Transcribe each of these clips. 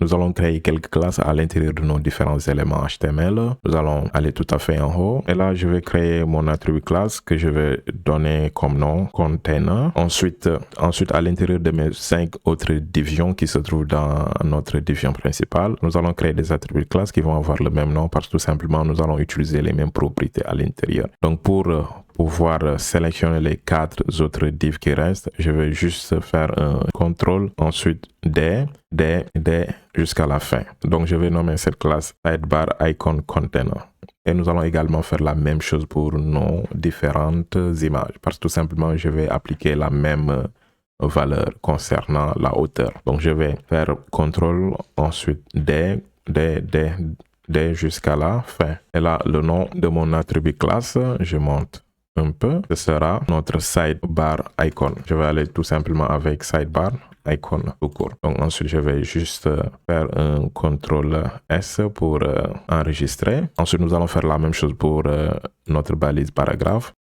nous allons créer quelques classes à l'intérieur de nos différents éléments HTML. Nous allons aller tout à fait en haut. Et là, je vais créer mon attribut classe que je vais donner comme nom container. Ensuite, à l'intérieur de mes 5 autres divisions qui se trouvent dans notre division principale, nous allons créer des attributs classes qui vont avoir le même nom parce que tout simplement, nous allons utiliser les mêmes propriétés à l'intérieur. Donc, pour pouvoir sélectionner les 4 autres divs qui restent, je vais juste faire un contrôle, ensuite D jusqu'à la fin. Donc, je vais nommer cette classe sidebar icon container. Et nous allons également faire la même chose pour nos différentes images parce que tout simplement, je vais appliquer la même valeur concernant la hauteur. Donc, je vais faire contrôle, ensuite D jusqu'à la fin. Et là, le nom de mon attribut classe, je monte un peu, ce sera notre sidebar icon. Je vais aller tout simplement avec sidebar icon tout court. Donc ensuite, je vais juste faire un CTRL S pour enregistrer. Ensuite, nous allons faire la même chose pour notre balise paragraphe.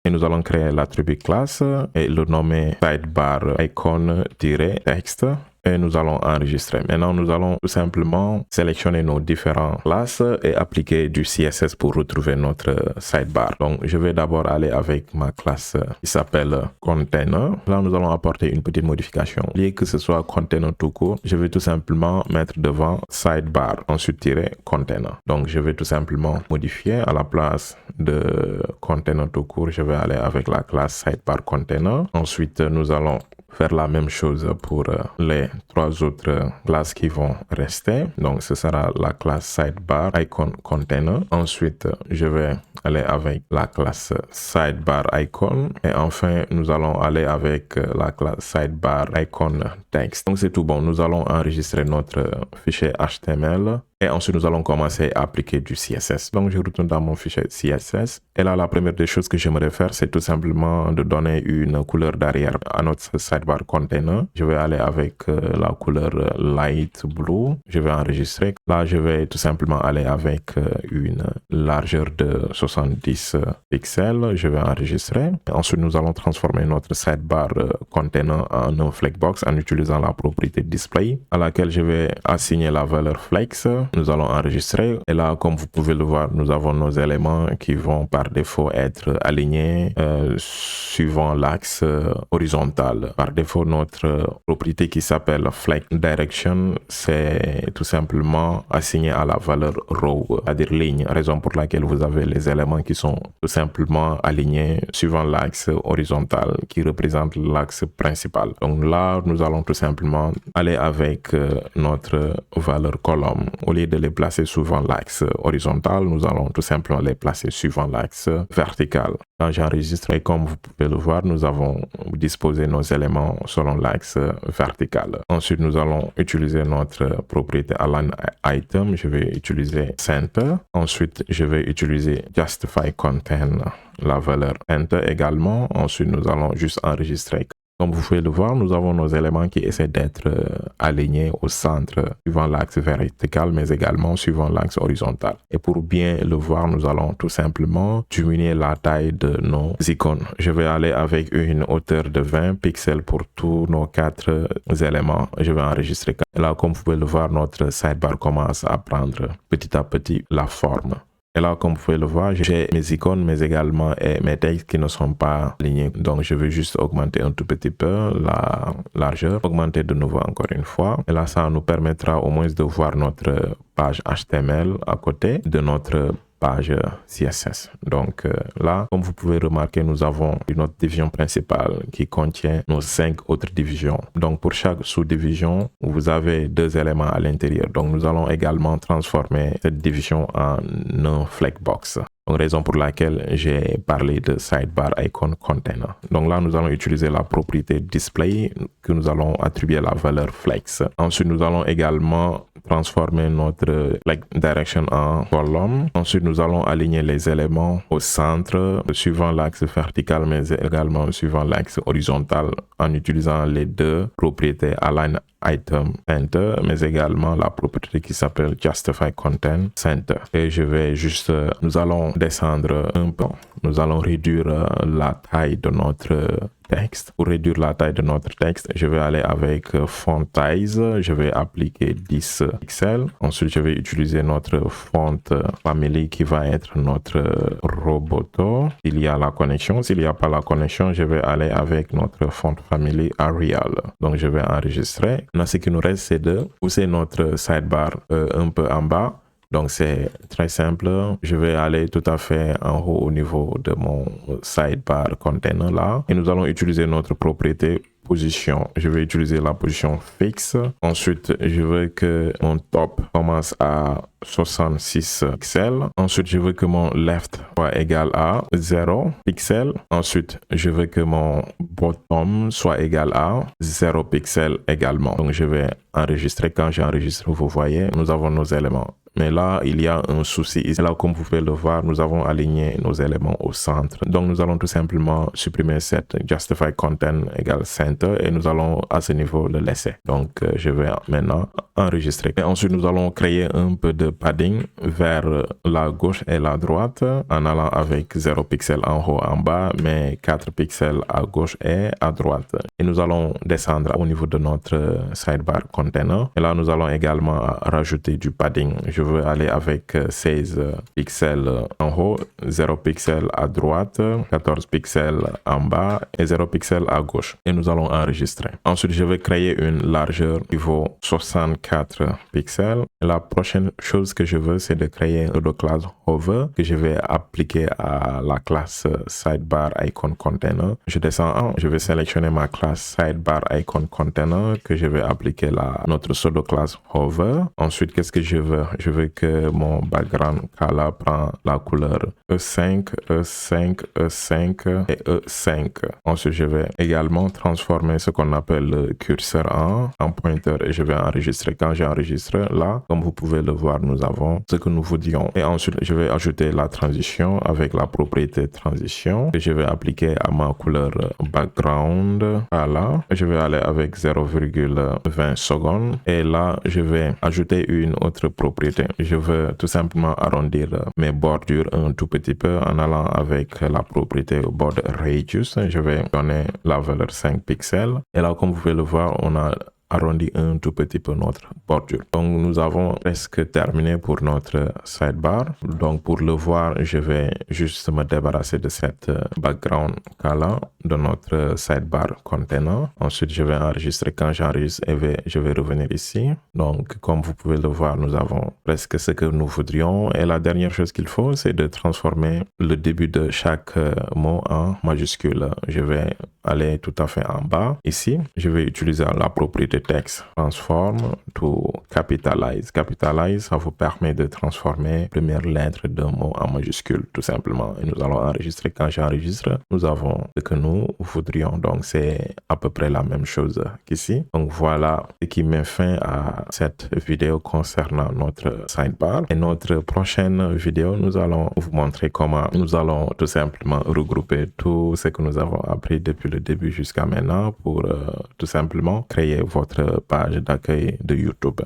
Et nous allons créer l'attribut classe et le nommer sidebar icon-texte. Et nous allons enregistrer. Maintenant, nous allons tout simplement sélectionner nos différentes classes et appliquer du CSS pour retrouver notre sidebar. Donc, je vais d'abord aller avec ma classe qui s'appelle container. Là, nous allons apporter une petite modification. Au lieu que ce soit container tout court, je vais tout simplement mettre devant sidebar, ensuite tirer container. Donc, je vais tout simplement modifier à la place de container tout court. Je vais aller avec la classe sidebar container. Ensuite, nous allons faire la même chose pour les 3 autres classes qui vont rester. Donc, ce sera la classe sidebar icon container. Ensuite, je vais aller avec la classe sidebar icon. Et enfin, nous allons aller avec la classe sidebar icon text. Donc, c'est tout bon. Nous allons enregistrer notre fichier HTML. Et ensuite, nous allons commencer à appliquer du CSS. Donc, je retourne dans mon fichier CSS. Et là, la première des choses que j'aimerais faire, c'est tout simplement de donner une couleur d'arrière à notre sidebar container. Je vais aller avec la couleur light blue. Je vais enregistrer. Là, je vais tout simplement aller avec une largeur de 70 pixels. Je vais enregistrer. Et ensuite, nous allons transformer notre sidebar container en un flexbox en utilisant la propriété display à laquelle je vais assigner la valeur flex. Nous allons enregistrer et là, comme vous pouvez le voir, nous avons nos éléments qui vont par défaut être alignés suivant l'axe horizontal. Par défaut, notre propriété qui s'appelle flex direction, c'est tout simplement assigné à la valeur row, c'est-à-dire ligne, raison pour laquelle vous avez les éléments qui sont tout simplement alignés suivant l'axe horizontal qui représente l'axe principal. Donc là, nous allons tout simplement aller avec notre valeur colonne. Au lieu de les placer suivant l'axe horizontal, nous allons tout simplement les placer suivant l'axe vertical. Quand j'enregistre, comme vous pouvez le voir, nous avons disposé nos éléments selon l'axe vertical. Ensuite, nous allons utiliser notre propriété align item. Je vais utiliser center. Ensuite, je vais utiliser justify content, la valeur enter également. Ensuite, nous allons juste enregistrer. Comme vous pouvez le voir, nous avons nos éléments qui essaient d'être alignés au centre suivant l'axe vertical, mais également suivant l'axe horizontal. Et pour bien le voir, nous allons tout simplement diminuer la taille de nos icônes. Je vais aller avec une hauteur de 20 pixels pour tous nos 4 éléments. Je vais enregistrer. Et là, comme vous pouvez le voir, notre sidebar commence à prendre petit à petit la forme. Et là, comme vous pouvez le voir, j'ai mes icônes, mais également mes textes qui ne sont pas alignés. Donc, je vais juste augmenter un tout petit peu la largeur, augmenter de nouveau encore une fois. Et là, ça nous permettra au moins de voir notre page HTML à côté de notre page CSS. Donc là, comme vous pouvez remarquer, nous avons notre division principale qui contient nos 5 autres divisions. Donc pour chaque sous-division, vous avez 2 éléments à l'intérieur. Donc nous allons également transformer cette division en un flexbox. Donc, raison pour laquelle j'ai parlé de sidebar icon container. Donc là, nous allons utiliser la propriété display que nous allons attribuer la valeur flex. Ensuite, nous allons également transformer notre flex direction en colonne. Ensuite, nous allons aligner les éléments au centre suivant l'axe vertical, mais également suivant l'axe horizontal en utilisant les 2 propriétés align item center, mais également la propriété qui s'appelle justify content center. Et je vais juste, nous allons descendre un peu, nous allons réduire la taille de notre texte. Pour réduire la taille de notre texte, je vais aller avec Font Size. Je vais appliquer 10 pixels. Ensuite, je vais utiliser notre Font Family qui va être notre Roboto. S'il y a la connexion, s'il n'y a pas la connexion, je vais aller avec notre Font Family Arial. Donc, je vais enregistrer. Maintenant, ce qui nous reste, c'est de pousser notre sidebar un peu en bas. Donc, c'est très simple. Je vais aller tout à fait en haut au niveau de mon sidebar container là. Et nous allons utiliser notre propriété position. Je vais utiliser la position fixe. Ensuite, je veux que mon top commence à 66 pixels. Ensuite, je veux que mon left soit égal à 0 pixels. Ensuite, je veux que mon bottom soit égal à 0 pixels également. Donc, je vais enregistrer. Quand j'enregistre, vous voyez, nous avons nos éléments. Mais là, il y a un souci. Et là, comme vous pouvez le voir, nous avons aligné nos éléments au centre. Donc, nous allons tout simplement supprimer cette justify content égale center et nous allons à ce niveau le laisser. Donc, je vais maintenant enregistrer. Et ensuite, nous allons créer un peu de padding vers la gauche et la droite en allant avec 0 pixels en haut, en bas, mais 4 pixels à gauche et à droite. Et nous allons descendre au niveau de notre sidebar container. Et là, nous allons également rajouter du padding. Je veux aller avec 16 pixels en haut, 0 pixels à droite, 14 pixels en bas et 0 pixels à gauche. Et nous allons enregistrer. Ensuite, je vais créer une largeur qui vaut 64 pixels. Et la prochaine chose que je veux, c'est de créer une classe hover que je vais appliquer à la classe sidebar icon container. Je descends en, je vais sélectionner ma classe sidebar icon container que je vais appliquer notre pseudo classe hover. Ensuite, qu'est-ce que je veux? Je veux que mon background color prend la couleur E5, E5, E5 et E5. Ensuite, je vais également transformer ce qu'on appelle le curseur en pointeur et je vais enregistrer. Quand j'enregistre là, comme vous pouvez le voir, nous avons ce que nous voulions. Et ensuite, je vais ajouter la transition avec la propriété transition que je vais appliquer à ma couleur background. Voilà. Je vais aller avec 0,20 secondes et là, je vais ajouter une autre propriété. Je veux tout simplement arrondir mes bordures un tout petit peu en allant avec la propriété border radius. Je vais donner la valeur 5 pixels. Et là, comme vous pouvez le voir, on a arrondi un tout petit peu notre bordure. Donc, nous avons presque terminé pour notre sidebar. Donc, pour le voir, je vais juste me débarrasser de cette background color de notre sidebar container. Ensuite, je vais enregistrer. Quand j'enregistre, je vais revenir ici. Donc, comme vous pouvez le voir, nous avons presque ce que nous voudrions. Et la dernière chose qu'il faut, c'est de transformer le début de chaque mot en majuscule. Je vais aller tout à fait en bas. Ici, je vais utiliser la propriété texte transform to capitalize. Capitalize, ça vous permet de transformer la première lettre d'un mot en majuscule, tout simplement. Et nous allons enregistrer. Quand j'enregistre, nous avons ce que nous voudrions. Donc, c'est à peu près la même chose qu'ici. Donc, voilà ce qui met fin à cette vidéo concernant notre sidebar. Et notre prochaine vidéo, nous allons vous montrer comment nous allons tout simplement regrouper tout ce que nous avons appris depuis le début jusqu'à maintenant pour tout simplement créer votre page d'accueil de YouTube.